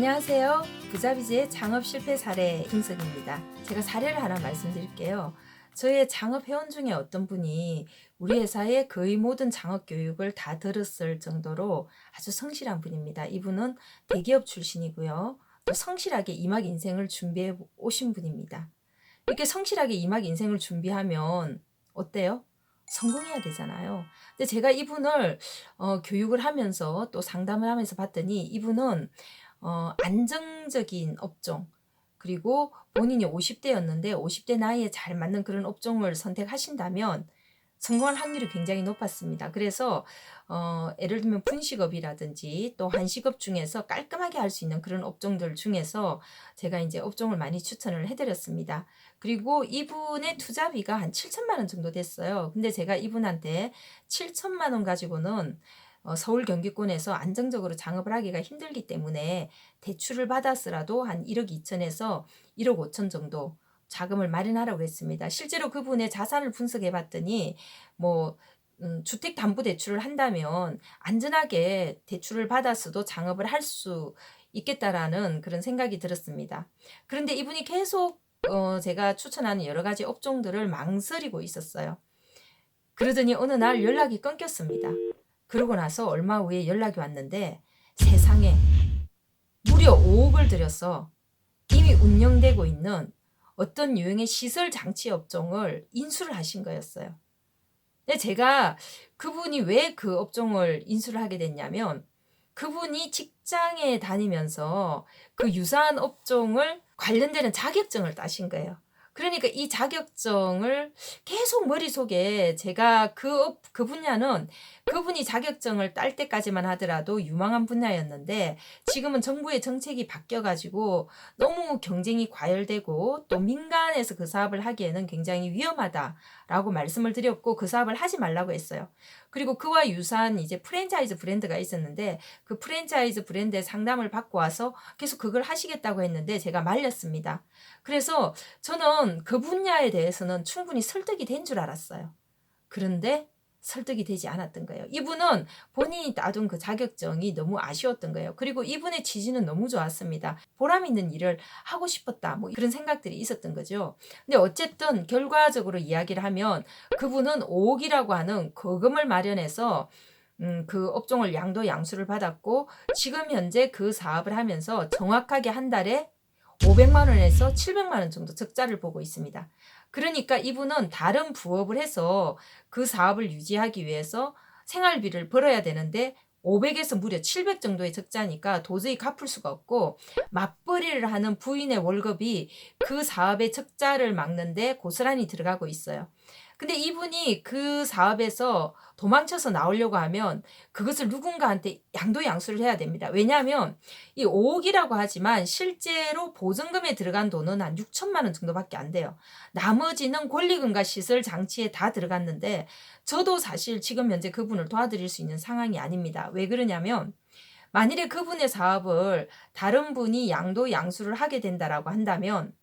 안녕하세요. 부자비즈의 창업 실패 사례 분석입니다. 제가 사례를 하나 말씀드릴게요. 저의 창업 회원 중에 어떤 분이 우리 회사의 거의 모든 창업 교육을 다 들었을 정도로 아주 성실한 분입니다. 이분은 대기업 출신이고요. 또 성실하게 임학 인생을 준비해 오신 분입니다. 이렇게 성실하게 임학 인생을 준비하면 어때요? 성공해야 되잖아요. 근데 제가 이분을 교육을 하면서 또 상담을 하면서 봤더니 이분은 안정적인 업종, 그리고 본인이 50대였는데 50대 나이에 잘 맞는 그런 업종을 선택하신다면 성공할 확률이 굉장히 높았습니다. 그래서 예를 들면 분식업이라든지 또 한식업 중에서 깔끔하게 할 수 있는 그런 업종들 중에서 제가 이제 업종을 많이 추천을 해드렸습니다. 그리고 이분의 투자비가 한 7천만 원 정도 됐어요. 근데 제가 이분한테 7천만 원 가지고는 서울 경기권에서 안정적으로 창업을 하기가 힘들기 때문에 대출을 받았으라도 한 1억 2천에서 1억 5천 정도 자금을 마련하라고 했습니다. 실제로 그분의 자산을 분석해 봤더니 뭐 주택담보대출을 한다면 안전하게 대출을 받았어도 창업을 할 수 있겠다라는 그런 생각이 들었습니다. 그런데 이분이 계속 제가 추천하는 여러 가지 업종들을 망설이고 있었어요. 그러더니 어느 날 연락이 끊겼습니다. 그러고 나서 얼마 후에 연락이 왔는데 세상에 무려 5억을 들여서 이미 운영되고 있는 어떤 유형의 시설 장치 업종을 인수를 하신 거였어요. 근데 제가 그분이 왜 그 업종을 인수를 하게 됐냐면 그분이 직장에 다니면서 그 유사한 업종을 관련되는 자격증을 따신 거예요. 그러니까 이 자격증을 계속 머릿속에 제가 그 분야는 그분이 자격증을 딸 때까지만 하더라도 유망한 분야였는데 지금은 정부의 정책이 바뀌어가지고 너무 경쟁이 과열되고 또 민간에서 그 사업을 하기에는 굉장히 위험하다라고 말씀을 드렸고 그 사업을 하지 말라고 했어요. 그리고 그와 유사한 이제 프랜차이즈 브랜드가 있었는데 그 프랜차이즈 브랜드의 상담을 받고 와서 계속 그걸 하시겠다고 했는데 제가 말렸습니다. 그래서 저는 그 분야에 대해서는 충분히 설득이 된 줄 알았어요. 그런데 설득이 되지 않았던 거예요. 이분은 본인이 따둔 그 자격증이 너무 아쉬웠던 거예요. 그리고 이분의 취지는 너무 좋았습니다. 보람 있는 일을 하고 싶었다. 뭐 그런 생각들이 있었던 거죠. 근데 어쨌든 결과적으로 이야기를 하면 그분은 5억이라고 하는 거금을 마련해서 그 업종을 양도양수를 받았고 지금 현재 그 사업을 하면서 정확하게 한 달에 500만 원에서 700만 원 정도 적자를 보고 있습니다. 그러니까 이분은 다른 부업을 해서 그 사업을 유지하기 위해서 생활비를 벌어야 되는데 500에서 무려 700 정도의 적자니까 도저히 갚을 수가 없고 맞벌이를 하는 부인의 월급이 그 사업의 적자를 막는데 고스란히 들어가고 있어요. 근데 이분이 그 사업에서 도망쳐서 나오려고 하면 그것을 누군가한테 양도양수를 해야 됩니다. 왜냐하면 이 5억이라고 하지만 실제로 보증금에 들어간 돈은 한 6천만 원 정도밖에 안 돼요. 나머지는 권리금과 시설 장치에 다 들어갔는데 저도 사실 지금 현재 그분을 도와드릴 수 있는 상황이 아닙니다. 왜 그러냐면 만일에 그분의 사업을 다른 분이 양도양수를 하게 된다라고 한다면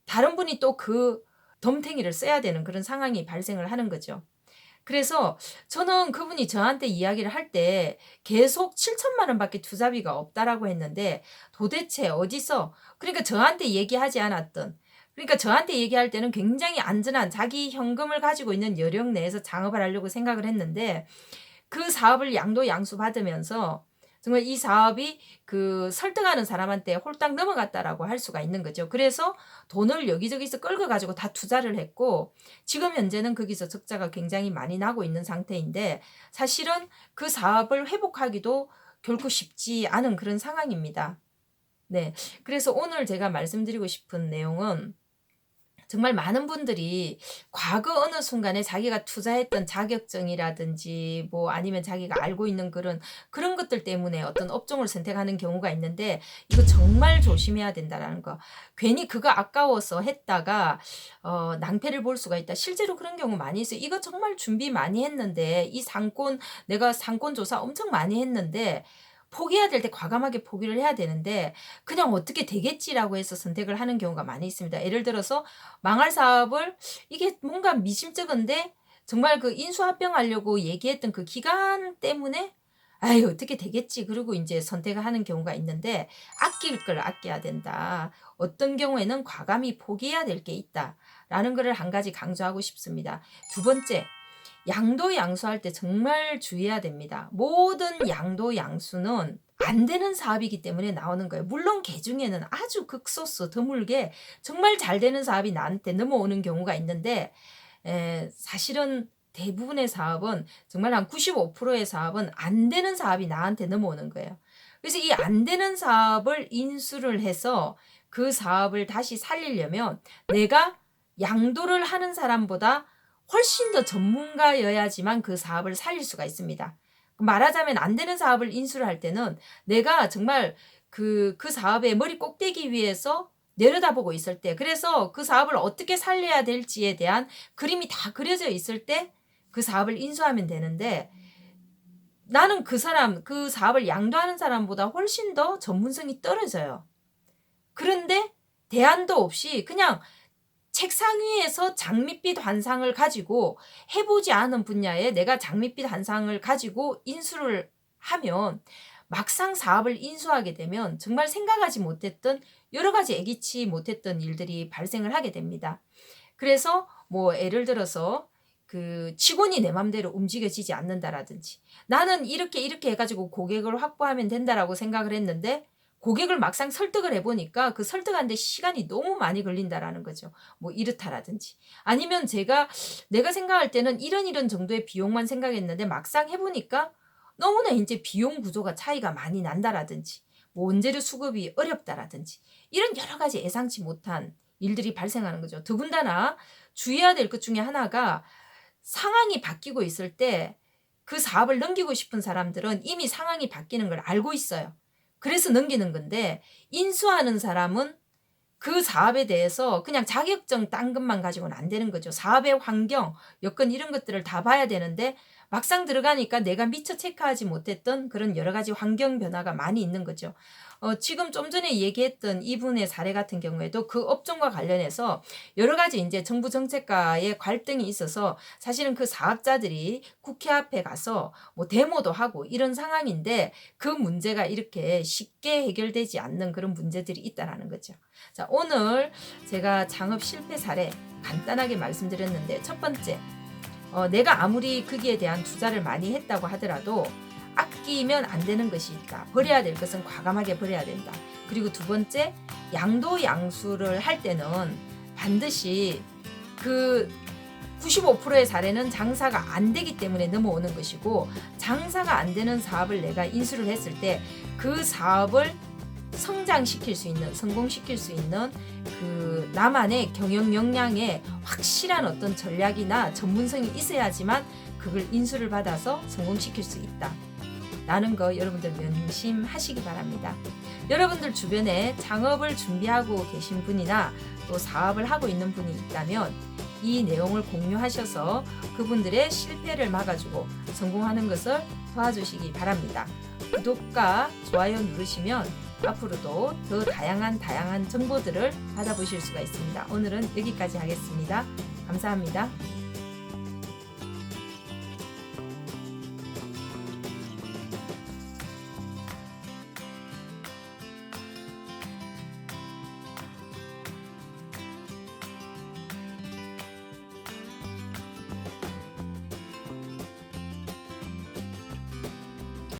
다른 분이 또 그 덤탱이를 써야 되는 그런 상황이 발생을 하는 거죠. 그래서 저는 그분이 저한테 이야기를 할 때 계속 7천만 원밖에 투자비가 없다라고 했는데 도대체 어디서 그러니까 저한테 얘기하지 않았던 그러니까 저한테 얘기할 때는 굉장히 안전한 자기 현금을 가지고 있는 여력 내에서 창업을 하려고 생각을 했는데 그 사업을 양도양수 받으면서 정말 이 사업이 그 설득하는 사람한테 홀딱 넘어갔다라고 할 수가 있는 거죠. 그래서 돈을 여기저기서 끌고 가지고 다 투자를 했고 지금 현재는 거기서 적자가 굉장히 많이 나고 있는 상태인데 사실은 그 사업을 회복하기도 결코 쉽지 않은 그런 상황입니다. 네. 그래서 오늘 제가 말씀드리고 싶은 내용은 정말 많은 분들이 과거 어느 순간에 자기가 투자했던 자격증이라든지 뭐 아니면 자기가 알고 있는 그런 것들 때문에 어떤 업종을 선택하는 경우가 있는데 이거 정말 조심해야 된다라는 거. 괜히 그거 아까워서 했다가 낭패를 볼 수가 있다. 실제로 그런 경우 많이 있어요. 이거 정말 준비 많이 했는데 이 상권 내가 상권 조사 엄청 많이 했는데 포기해야 될 때 과감하게 포기를 해야 되는데 그냥 어떻게 되겠지라고 해서 선택을 하는 경우가 많이 있습니다. 예를 들어서 망할 사업을 이게 뭔가 미심쩍은데 정말 그 인수합병하려고 얘기했던 그 기간 때문에 아유 어떻게 되겠지. 그리고 이제 선택을 하는 경우가 있는데 아낄 걸 아껴야 된다. 어떤 경우에는 과감히 포기해야 될 게 있다라는 거를 한 가지 강조하고 싶습니다. 두 번째, 양도양수할 때 정말 주의해야 됩니다. 모든 양도양수는 안 되는 사업이기 때문에 나오는 거예요. 물론 개 중에는 아주 극소수 드물게 정말 잘 되는 사업이 나한테 넘어오는 경우가 있는데 사실은 대부분의 사업은 정말 한 95%의 사업은 안 되는 사업이 나한테 넘어오는 거예요. 그래서 이 안 되는 사업을 인수를 해서 그 사업을 다시 살리려면 내가 양도를 하는 사람보다 훨씬 더 전문가여야지만 그 사업을 살릴 수가 있습니다. 말하자면 안 되는 사업을 인수를 할 때는 내가 정말 그 사업의 머리 꼭대기 위에서 내려다보고 있을 때, 그래서 그 사업을 어떻게 살려야 될지에 대한 그림이 다 그려져 있을 때 그 사업을 인수하면 되는데, 나는 그 사업을 양도하는 사람보다 훨씬 더 전문성이 떨어져요. 그런데 대안도 없이 그냥 책상 위에서 장밋빛 환상을 가지고 해보지 않은 분야에 내가 장밋빛 환상을 가지고 인수를 하면 막상 사업을 인수하게 되면 정말 생각하지 못했던 여러 가지 예기치 못했던 일들이 발생을 하게 됩니다. 그래서 뭐 예를 들어서 그 직원이 내 맘대로 움직여지지 않는다라든지, 나는 이렇게 해가지고 고객을 확보하면 된다라고 생각을 했는데 고객을 막상 설득을 해보니까 그 설득하는데 시간이 너무 많이 걸린다라는 거죠. 뭐 이렇다라든지, 아니면 내가 생각할 때는 이런 정도의 비용만 생각했는데 막상 해보니까 너무나 이제 비용 구조가 차이가 많이 난다라든지, 뭐 원재료 수급이 어렵다라든지, 이런 여러 가지 예상치 못한 일들이 발생하는 거죠. 더군다나 주의해야 될 것 중에 하나가, 상황이 바뀌고 있을 때 그 사업을 넘기고 싶은 사람들은 이미 상황이 바뀌는 걸 알고 있어요. 그래서 넘기는 건데, 인수하는 사람은 그 사업에 대해서 그냥 자격증 딴 것만 가지고는 안 되는 거죠. 사업의 환경, 여건 이런 것들을 다 봐야 되는데 막상 들어가니까 내가 미처 체크하지 못했던 그런 여러 가지 환경 변화가 많이 있는 거죠. 지금 좀 전에 얘기했던 이분의 사례 같은 경우에도 그 업종과 관련해서 여러 가지 이제 정부 정책과의 갈등이 있어서 사실은 그 사업자들이 국회 앞에 가서 뭐 데모도 하고 이런 상황인데, 그 문제가 이렇게 쉽게 해결되지 않는 그런 문제들이 있다라는 거죠. 자, 오늘 제가 창업 실패 사례 간단하게 말씀드렸는데, 첫 번째, 내가 아무리 거기에 대한 투자를 많이 했다고 하더라도 아끼면 안 되는 것이 있다. 버려야 될 것은 과감하게 버려야 된다. 그리고 두 번째, 양도양수를 할 때는 반드시 그 95%의 사례는 장사가 안 되기 때문에 넘어오는 것이고, 장사가 안 되는 사업을 내가 인수를 했을 때 그 사업을 성장시킬 수 있는, 성공시킬 수 있는 그 나만의 경영 역량에 확실한 어떤 전략이나 전문성이 있어야지만 그걸 인수를 받아서 성공시킬 수 있다 라는 거 여러분들 명심하시기 바랍니다. 여러분들 주변에 창업을 준비하고 계신 분이나 또 사업을 하고 있는 분이 있다면 이 내용을 공유하셔서 그분들의 실패를 막아주고 성공하는 것을 도와주시기 바랍니다. 구독과 좋아요 누르시면 앞으로도 더 다양한 정보들을 받아보실 수가 있습니다. 오늘은 여기까지 하겠습니다. 감사합니다.